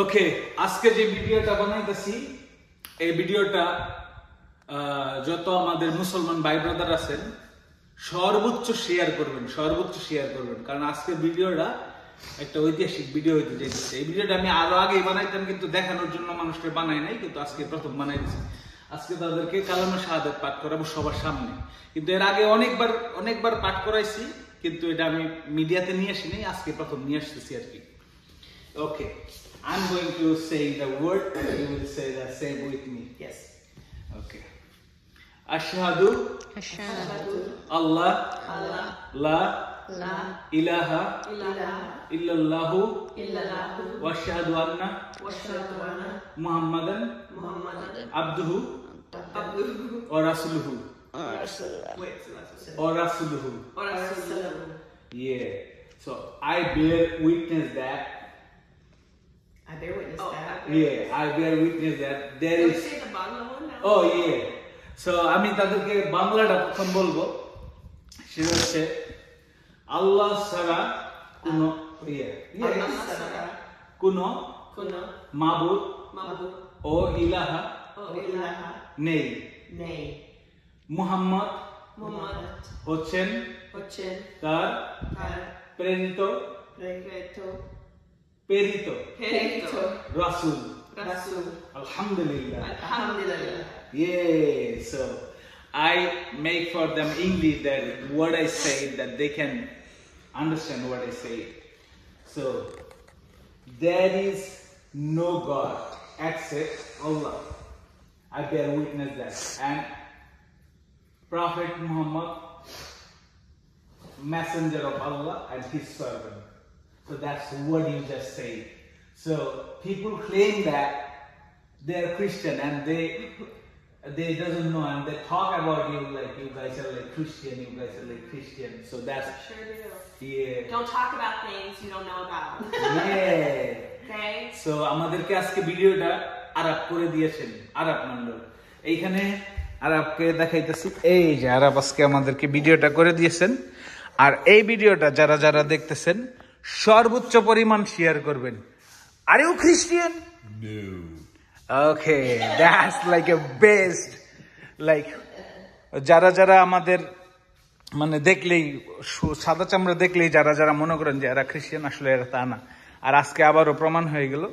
ওকে, আজকে যে ভিডিওটা বানাইতেছি এই ভিডিওটা যত আমাদের মুসলমান ভাই ব্রাদার আছেন সর্বোচ্চ শেয়ার করবেন, কারণ আজকের ভিডিওটা একটা ঐতিহাসিক ভিডিও হইতে যাইতেছে। এই ভিডিওটা আমি আরো আগেই বানাইতাম, কিন্তু দেখানোর জন্য মানুষকে বানাই নাই, কিন্তু আজকে প্রথম বানাই দিচ্ছি। আজকে তাদেরকে কালামে শাহাদাত পাঠ করাবো সবার সামনে। কিন্তু এর আগে অনেকবার পাঠ করাইছি, কিন্তু এটা আমি মিডিয়াতে নিয়ে আসিনি, আজকে প্রথম নিয়ে আসতেছি আর কি। ওকে, I'm going to say the word, you will say the same with me. Yes. Okay. Ashhadu Allah la ilaha illallahu wa ashhadu anna Muhammadan abduhu wa rasuluhu. Yeah. So I bear witness that. Yeah, I bear witness that there is. Say the Bangla one now. Oh yeah. So আমি তাদেরকে বাংলাটা প্রথম বলবো, সেটা হচ্ছে আল্লাহ ছাড়া কোনো মাবুদ ও ইলাহা নেই। মুহাম্মদ হচ্ছেন তার প্রেরিত রাসূল। Alhamdulillah. Yeah, so I make for them English that what I say, that they can understand what I say. So there is no God except Allah. I bear witness that. And Prophet Muhammad, messenger of Allah and his servant. So that's what you just said. So people claim that they are Christian and they doesn't know, and they talk about you like you guys are like Christian, so that's Sure do. yeah. Don't talk about things you don't know about. Yeah. Okay? So আমাদেরকে আজকে ভিডিওটা আরব করে দিয়েছেন আরব মন্ডল। এইখানে আরবকে দেখাইতেছি, এই যে আরব আজকে আমাদেরকে ভিডিওটা করে দিয়েছেন। আর এই ভিডিওটা যারা দেখতেছেন সর্বোচ্চ পরিমাণ শেয়ার করবেন। Are you Christian? No. Okay, that's like a best. Like যারা আমাদের মানে দেখলেই সাদা চামড়া দেখলেই যারা মনে করেন যে এরা খ্রিস্টান, আসলে এরা তা না। আর আজকে আবারও প্রমাণ হয়ে গেল।